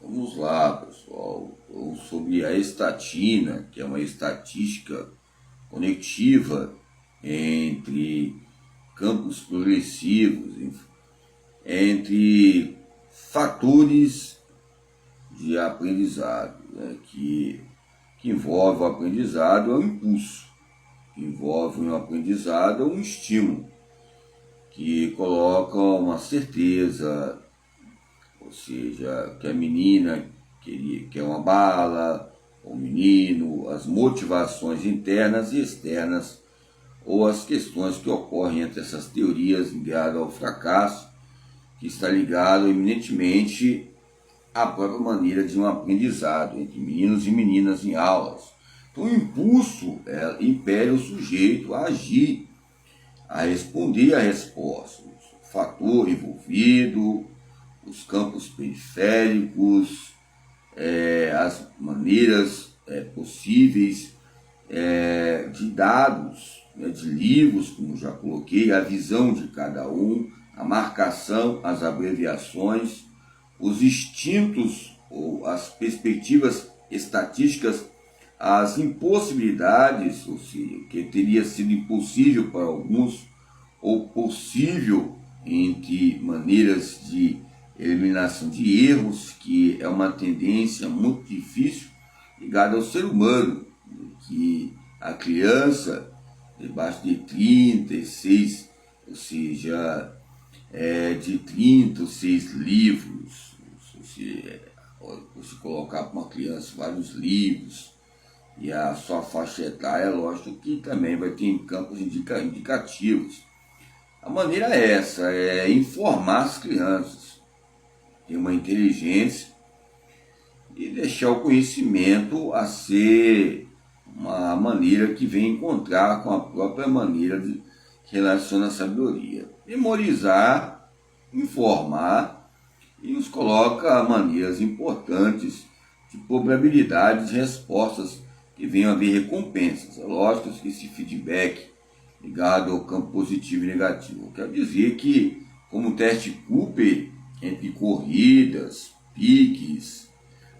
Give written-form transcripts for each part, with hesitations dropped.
Vamos lá, pessoal. Sobre a estatina, que é uma estatística conectiva entre campos progressivos, entre fatores de aprendizado, né, que envolve o aprendizado é um impulso, que envolve no aprendizado é um estímulo, que coloca uma certeza, ou seja, que a menina quer uma bala, o menino, as motivações internas e externas, ou as questões que ocorrem entre essas teorias ligadas ao fracasso, que está ligado eminentemente à própria maneira de um aprendizado entre meninos e meninas em aulas. Então o impulso impele o sujeito a agir, a responder à resposta, o fator envolvido, os campos periféricos, as maneiras possíveis de dados, de livros, como já coloquei, a visão de cada um, a marcação, as abreviações, os instintos ou as perspectivas estatísticas, as impossibilidades, ou seja, que teria sido impossível para alguns, ou possível entre maneiras de eliminação de erros, que é uma tendência muito difícil ligada ao ser humano, que a criança, debaixo de 36, ou seja, de 36 livros, se você colocar para uma criança vários livros, e a sua faixa etária, lógico que também vai ter campos indicativos. A maneira é essa, é informar as crianças, ter uma inteligência e deixar o conhecimento a ser uma maneira que vem encontrar com a própria maneira que relaciona a sabedoria. Memorizar, informar e nos coloca maneiras importantes de probabilidades, respostas que venham a haver recompensas. É lógico que esse feedback ligado ao campo positivo e negativo. Quero dizer que, como teste Cooper, entre corridas, piques,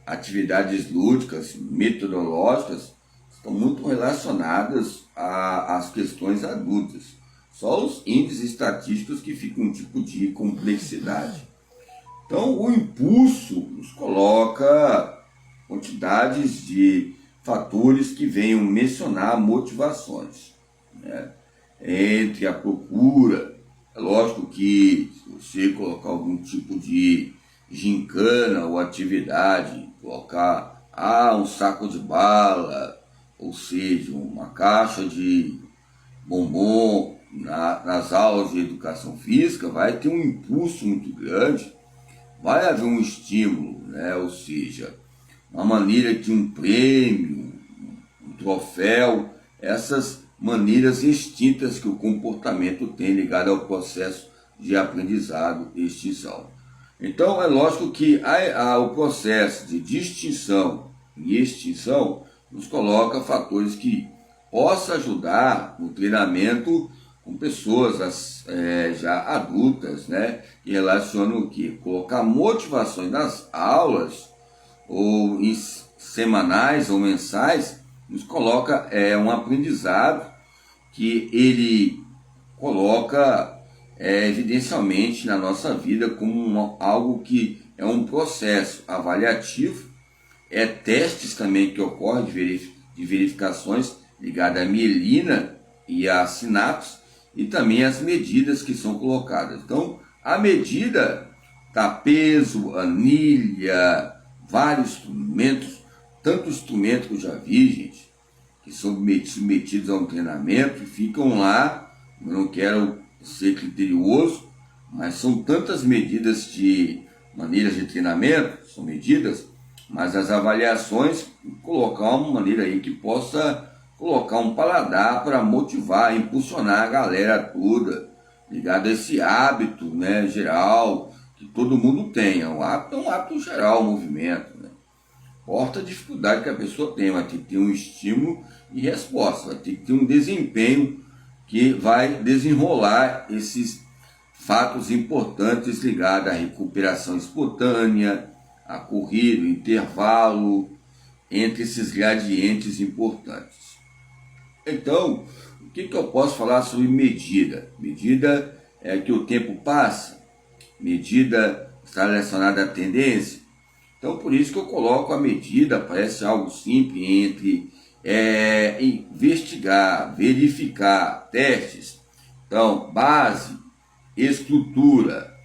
atividades lúdicas, metodológicas, estão muito relacionadas às questões adultas. Só os índices estatísticos que ficam um tipo de complexidade. Então, o impulso nos coloca quantidades de fatores que venham mencionar motivações, né? Entre a procura, é lógico que se você colocar algum tipo de gincana ou atividade, colocar um saco de bala, ou seja, uma caixa de bombom nas aulas de educação física, vai ter um impulso muito grande, vai haver um estímulo, né? Ou seja, uma maneira de um prêmio, um troféu, essas maneiras extintas que o comportamento tem ligado ao processo de aprendizado e extinção. Então, é lógico que o processo de distinção e extinção nos coloca fatores que possam ajudar no treinamento com pessoas já adultas, né, que relacionam o quê? Colocar motivações nas aulas, ou em semanais ou mensais, nos coloca um aprendizado que ele coloca evidencialmente na nossa vida como algo que é um processo avaliativo, testes também que ocorrem de verificações ligadas à mielina e à sinapse, e também as medidas que são colocadas. Então, a medida tá peso, anilha, vários instrumentos, tanto instrumentos que eu já vi, gente, que são submetidos a um treinamento e ficam lá. Eu não quero ser criterioso, mas são tantas medidas de maneiras de treinamento, são medidas, mas as avaliações, colocar uma maneira aí que possa colocar um paladar para motivar, impulsionar a galera toda, ligado a esse hábito, né, geral, que todo mundo tem. Um hábito geral, o movimento, né? Importa a dificuldade que a pessoa tem, vai ter que ter um estímulo e resposta, vai ter que ter um desempenho que vai desenrolar esses fatos importantes ligados à recuperação espontânea, a corrida, o intervalo, entre esses gradientes importantes. Então, o que eu posso falar sobre medida? Medida é que o tempo passa, medida está relacionada à tendência. Então, por isso que eu coloco a medida, parece algo simples, entre investigar, verificar, testes. Então, base, estrutura,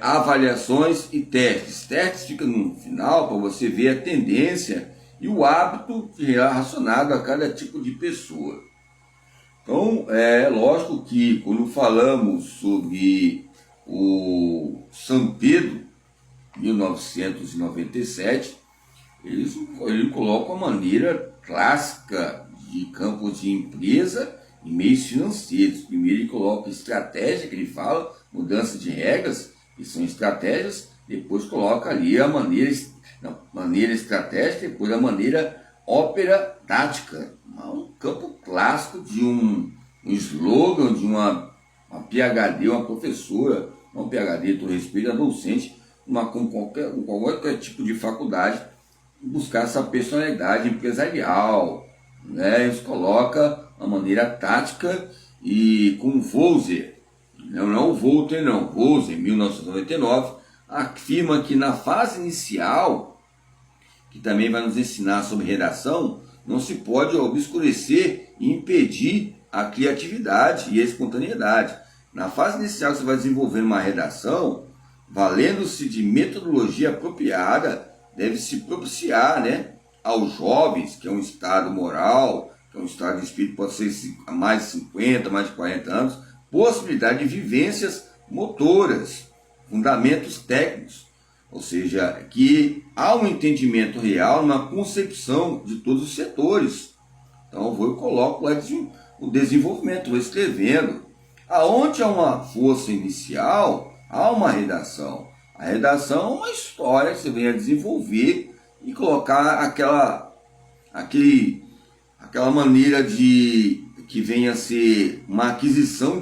avaliações e testes. Testes fica no final para você ver a tendência e o hábito relacionado a cada tipo de pessoa. Então, é lógico que quando falamos sobre o São Pedro, 1997, ele coloca a maneira clássica de campos de empresa e meios financeiros. Primeiro ele coloca estratégia, que ele fala, mudança de regras, que são estratégias, depois coloca ali a maneira estratégica, depois a maneira ópera tática. Um campo clássico de um slogan de uma PhD, uma professora, uma PhD, todo respeito, a docente, com qualquer tipo de faculdade, buscar essa personalidade empresarial, né? Isso coloca a maneira tática e com Volcker, não Volter não, Volcker, em 1999, afirma que na fase inicial, que também vai nos ensinar sobre redação, não se pode obscurecer e impedir a criatividade e a espontaneidade. Na fase inicial que você vai desenvolver uma redação, valendo-se de metodologia apropriada, deve-se propiciar, né, aos jovens, que é um estado moral, que é um estado de espírito, pode ser há mais de 50, mais de 40 anos, possibilidade de vivências motoras, fundamentos técnicos, ou seja, que há um entendimento real, uma concepção de todos os setores. Então eu coloco lá o desenvolvimento, vou escrevendo. Aonde há uma força inicial, há uma redação. A redação é uma história que você vem a desenvolver e colocar aquela maneira de que venha a ser uma aquisição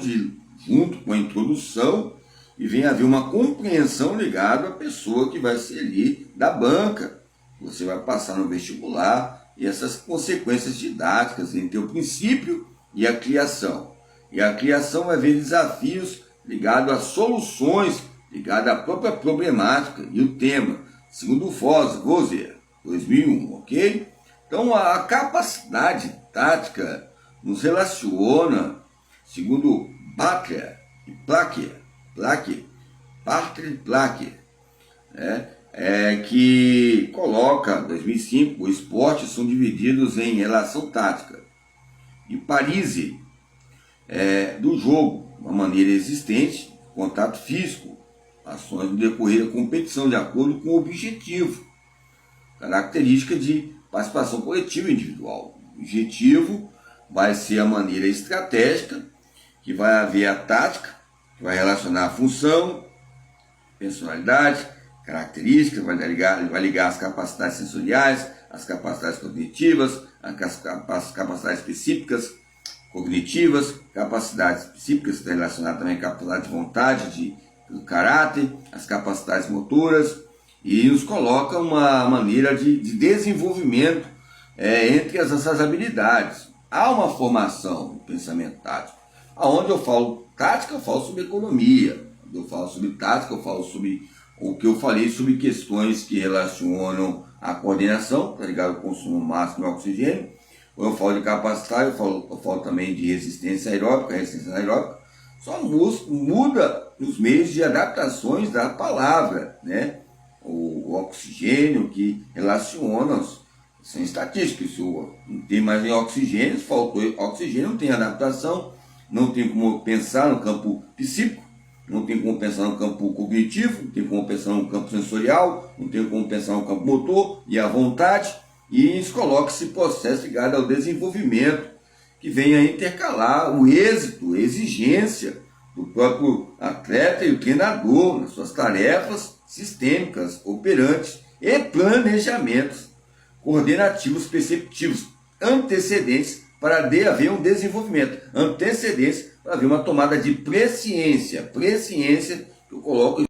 junto com a introdução e venha a haver uma compreensão ligada à pessoa que vai ser ali da banca. Você vai passar no vestibular e essas consequências didáticas entre o princípio e a criação. E a criação vai ver desafios ligados a soluções, ligados à própria problemática e o tema, segundo o Volcker, 2001, ok? Então a capacidade tática nos relaciona, segundo Barker e Placker, que coloca, 2005, os esportes são divididos em relação tática. E Parisi, do jogo, uma maneira existente, contato físico, ações no decorrer da competição de acordo com o objetivo, característica de participação coletiva e individual. O objetivo vai ser a maneira estratégica, que vai haver a tática, que vai relacionar a função, personalidade, características, vai ligar as capacidades sensoriais, as capacidades cognitivas, as capacidades específicas cognitivas, capacidades específicas, está relacionado também à capacidade de vontade, do caráter, as capacidades motoras, e nos coloca uma maneira de desenvolvimento entre essas habilidades. Há uma formação do pensamento tático. Aonde eu falo tática, eu falo sobre economia. Quando eu falo sobre tática, eu falo sobre o que eu falei sobre questões que relacionam a coordenação, tá ligado ao consumo máximo de oxigênio. Quando eu falo de capacitar, eu falo também de resistência aeróbica, só muda os meios de adaptações da palavra, né? O oxigênio que relaciona, são estatísticas, se não tem mais nem oxigênio, faltou oxigênio, não tem adaptação, não tem como pensar no campo psíquico, não tem como pensar no campo cognitivo, não tem como pensar no campo sensorial, não tem como pensar no campo motor e a vontade, e isso coloca esse processo ligado ao desenvolvimento, que vem a intercalar o êxito, a exigência do próprio atleta e o treinador nas suas tarefas sistêmicas, operantes e planejamentos coordenativos perceptivos antecedentes para haver um desenvolvimento, antecedentes para haver uma tomada de presciência que eu coloco